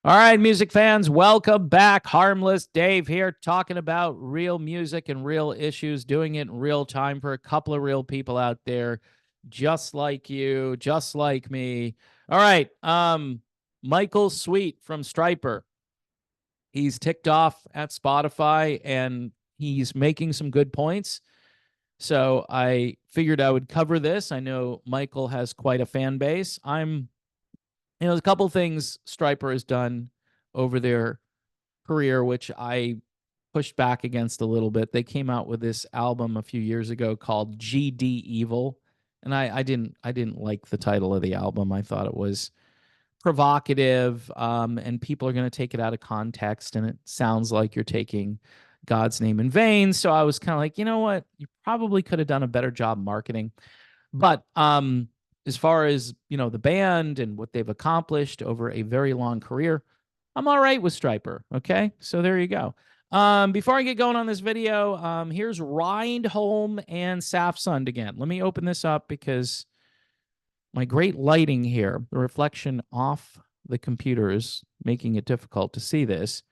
All right, music fans, welcome back. Harmless Dave here, talking about real music and real issues, doing it in real time for a couple of real people out there, just like you, just like me. All right, Michael Sweet from Striper. He's ticked off at Spotify and he's making some good points. So I figured I would cover this. I know Michael has quite a fan base. There's a couple things Striper has done over their career, which I pushed back against a little bit. They came out with this album a few years ago called GD Evil, and I didn't like the title of the album. I thought it was provocative, and people are going to take it out of context, and it sounds like you're taking God's name in vain. So I was kind of like, you know what, you probably could have done a better job marketing. But as far as the band and what they've accomplished over a very long career, I'm all right with Striper. Okay, so there you go. Before I get going on this video, here's Ride Home and Safsund again. Let me open this up because my great lighting here, the reflection off the computer is making it difficult to see this.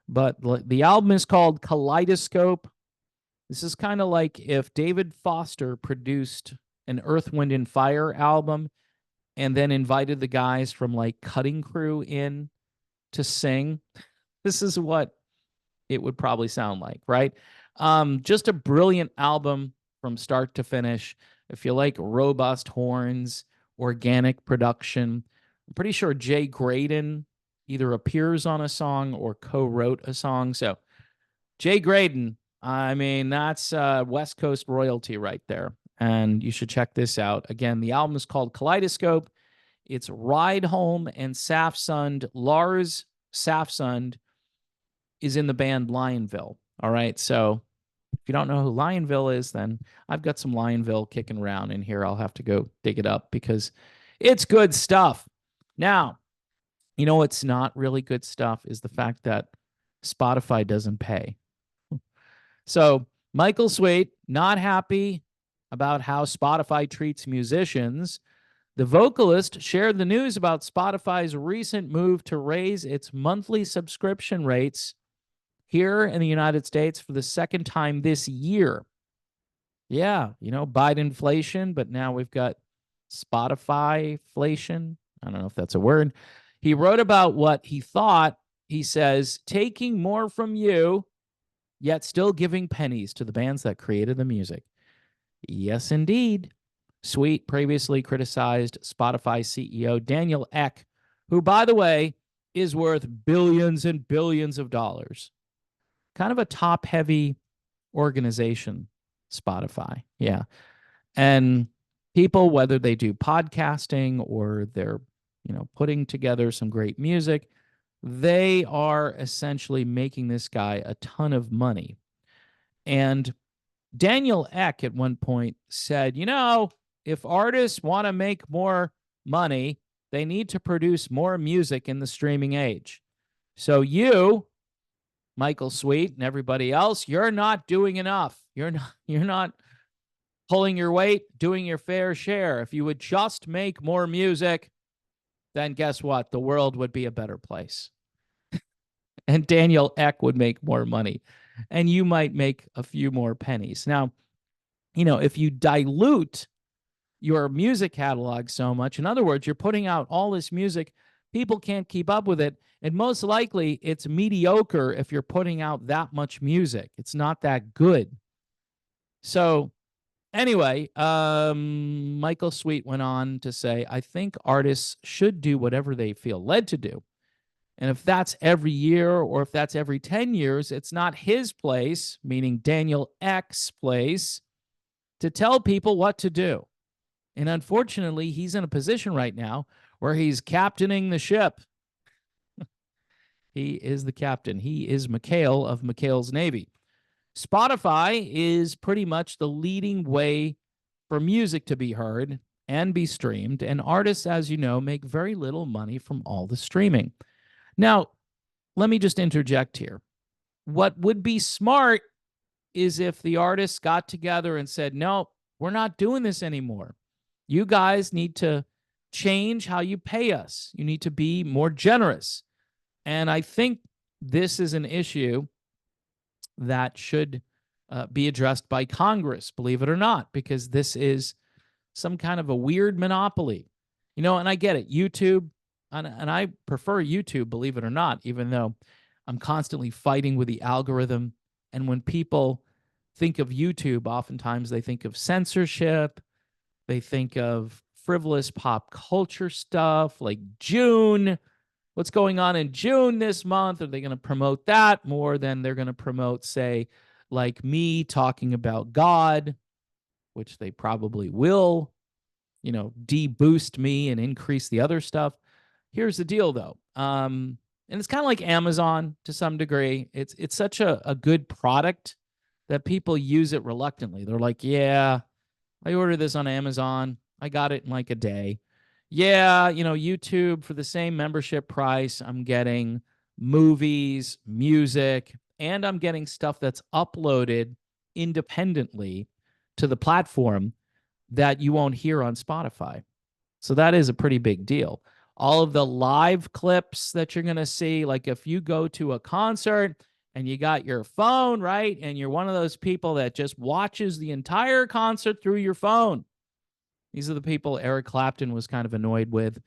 But the album is called Kaleidoscope. This is kind of like if David Foster produced an Earth, Wind, and Fire album and then invited the guys from like Cutting Crew in to sing. This is what it would probably sound like, right? Just a brilliant album from start to finish. If you like robust horns, organic production, I'm pretty sure Jay Graydon either appears on a song or co-wrote a song. So Jay Graydon, I mean, that's West Coast royalty right there. And you should check this out. Again, the album is called Kaleidoscope. It's Ride Home and Safsund. Lars Safsund is in the band Lionville. All right. So if you don't know who Lionville is, then I've got some Lionville kicking around in here. I'll have to go dig it up because it's good stuff. Now, you know what's not really good stuff is the fact that Spotify doesn't pay. So Michael Sweet, not happy about how Spotify treats musicians. The vocalist shared the news about Spotify's recent move to raise its monthly subscription rates here in the United States for the second time this year. Yeah, Bidenflation, but now we've got Spotify-flation. I don't know if that's a word. He wrote about what he thought. He says, taking more from you, yet still giving pennies to the bands that created the music. Yes, indeed. Sweet previously criticized Spotify CEO Daniel Ek, who, by the way, is worth billions and billions of dollars. Kind of a top-heavy organization, Spotify. Yeah. And people, whether they do podcasting or they're, putting together some great music, they are essentially making this guy a ton of money. And Daniel Ek at one point said, if artists want to make more money, they need to produce more music in the streaming age. So you, Michael Sweet, and everybody else, you're not doing enough. You're not pulling your weight, doing your fair share. If you would just make more music, then guess what? The world would be a better place. And Daniel Ek would make more money. And you might make a few more pennies. Now, if you dilute your music catalog so much, in other words, you're putting out all this music, people can't keep up with it. And most likely it's mediocre if you're putting out that much music. It's not that good. So anyway, Michael Sweet went on to say, I think artists should do whatever they feel led to do. And if that's every year or if that's every 10 years, it's not his place, meaning Daniel Ek's place, to tell people what to do. And unfortunately, he's in a position right now where he's captaining the ship. He is the captain. He is McHale of McHale's Navy. Spotify is pretty much the leading way for music to be heard and be streamed. And artists, as you know, make very little money from all the streaming. Now, let me just interject here. What would be smart is if the artists got together and said, no, we're not doing this anymore. You guys need to change how you pay us. You need to be more generous. And I think this is an issue that should be addressed by Congress, believe it or not, because this is some kind of a weird monopoly. And I get it, YouTube, and I prefer YouTube, believe it or not, even though I'm constantly fighting with the algorithm. And when people think of YouTube, oftentimes they think of censorship, they think of frivolous pop culture stuff like June. What's going on in June this month? Are they going to promote that more than they're going to promote, say, like me talking about God, which they probably will, de-boost me and increase the other stuff. Here's the deal, though. And it's kind of like Amazon to some degree. It's such a good product that people use it reluctantly. They're like, yeah, I ordered this on Amazon. I got it in like a day. Yeah, YouTube, for the same membership price, I'm getting movies, music, and I'm getting stuff that's uploaded independently to the platform that you won't hear on Spotify. So that is a pretty big deal. All of the live clips that you're going to see, like if you go to a concert and you got your phone, right? And you're one of those people that just watches the entire concert through your phone. These are the people Eric Clapton was kind of annoyed with.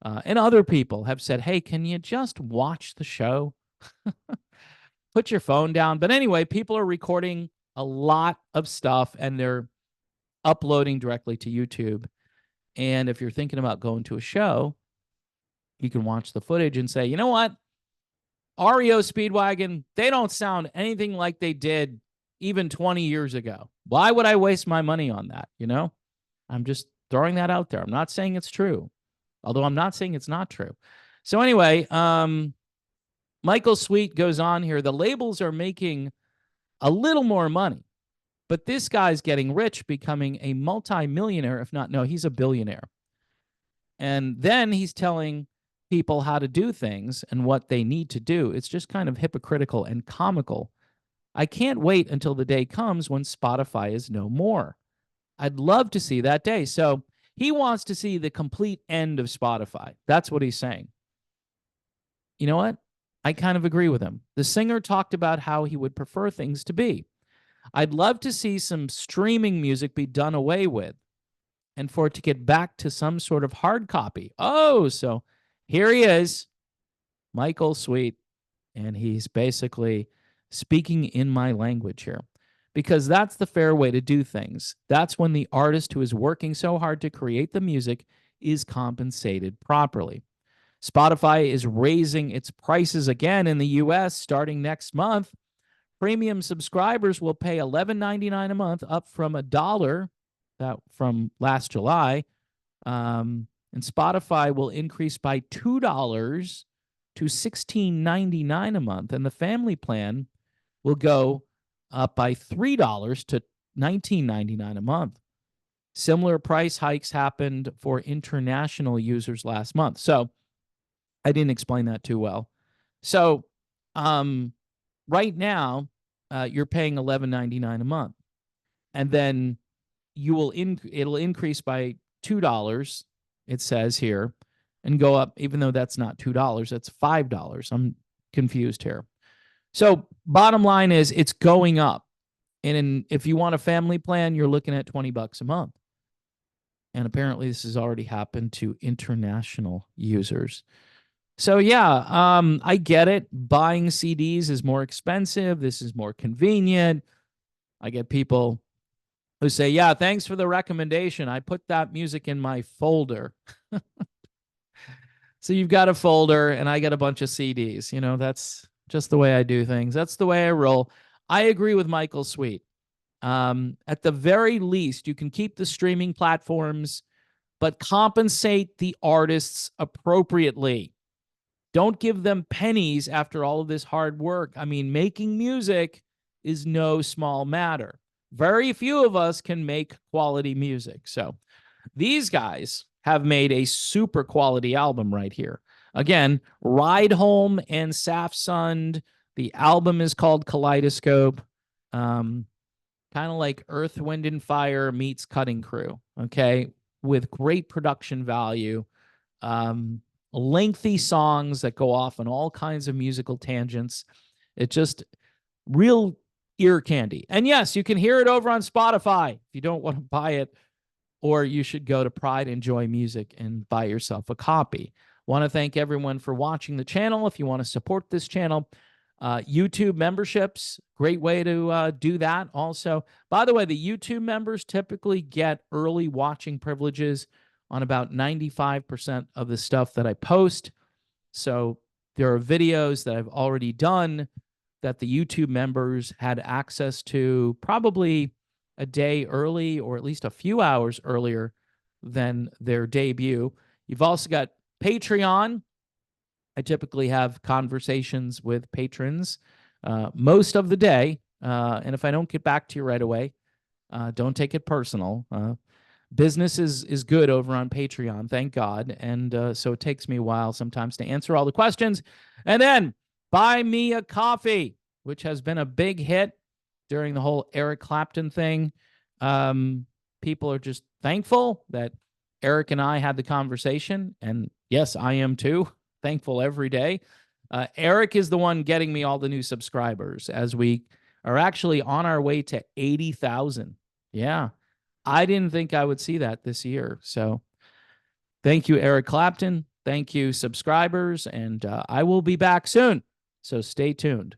And other people have said, hey, can you just watch the show? Put your phone down. But anyway, people are recording a lot of stuff and they're uploading directly to YouTube. And if you're thinking about going to a show, you can watch the footage and say, you know what? REO Speedwagon, they don't sound anything like they did even 20 years ago. Why would I waste my money on that? I'm just throwing that out there. I'm not saying it's true, although I'm not saying it's not true. So anyway, Michael Sweet goes on here. The labels are making a little more money, but this guy's getting rich, becoming a multi-millionaire, if not, no, he's a billionaire. And then he's telling people how to do things and what they need to do. It's just kind of hypocritical and comical. I can't wait until the day comes when Spotify is no more. I'd love to see that day. So he wants to see the complete end of Spotify. That's what he's saying. You know what? I kind of agree with him. The singer talked about how he would prefer things to be. I'd love to see some streaming music be done away with and for it to get back to some sort of hard copy. Oh, so here he is, Michael Sweet, and he's basically speaking in my language here because that's the fair way to do things. That's when the artist who is working so hard to create the music is compensated properly. Spotify is raising its prices again in the US starting next month. Premium subscribers will pay $11.99 a month, up from $1 that from last July. And Spotify will increase by $2 to $16.99 a month. And the family plan will go up by $3 to $19.99 a month. Similar price hikes happened for international users last month. So I didn't explain that too well. So right now, you're paying $11.99 a month. And then it'll increase by $2, it says here, and go up, even though that's not $2, that's $5. I'm confused here. So bottom line is it's going up. And if you want a family plan, you're looking at $20 a month. And apparently this has already happened to international users. So yeah, I get it. Buying CDs is more expensive. This is more convenient. I get people who say, yeah, thanks for the recommendation. I put that music in my folder. So you've got a folder and I get a bunch of CDs. That's just the way I do things. That's the way I roll. I agree with Michael Sweet. At the very least, you can keep the streaming platforms, but compensate the artists appropriately. Don't give them pennies after all of this hard work. I mean, making music is no small matter. Very few of us can make quality music. So these guys have made a super quality album right here. Again, Ride Home and Safsund. The album is called Kaleidoscope. Kind of like Earth, Wind, and Fire meets Cutting Crew, okay, with great production value. lengthy songs that go off on all kinds of musical tangents. It's just real ear candy. And yes, you can hear it over on Spotify if you don't want to buy it, or you should go to Pride Enjoy Music and buy yourself a copy. Want to thank everyone for watching the channel. If you want to support this channel, YouTube memberships, great way to do that. Also, by the way, the YouTube members typically get early watching privileges on about 95% of the stuff that I post. So there are videos that I've already done that the YouTube members had access to probably a day early, or at least a few hours earlier than their debut. You've also got Patreon. I typically have conversations with patrons most of the day. And if I don't get back to you right away, don't take it personal. Business is good over on Patreon, thank God. And so it takes me a while sometimes to answer all the questions. And then buy me a coffee, which has been a big hit during the whole Eric Clapton thing. People are just thankful that Eric and I had the conversation. And yes, I am too. Thankful every day. Eric is the one getting me all the new subscribers as we are actually on our way to 80,000. Yeah. I didn't think I would see that this year. So thank you, Eric Clapton. Thank you, subscribers. And I will be back soon. So stay tuned.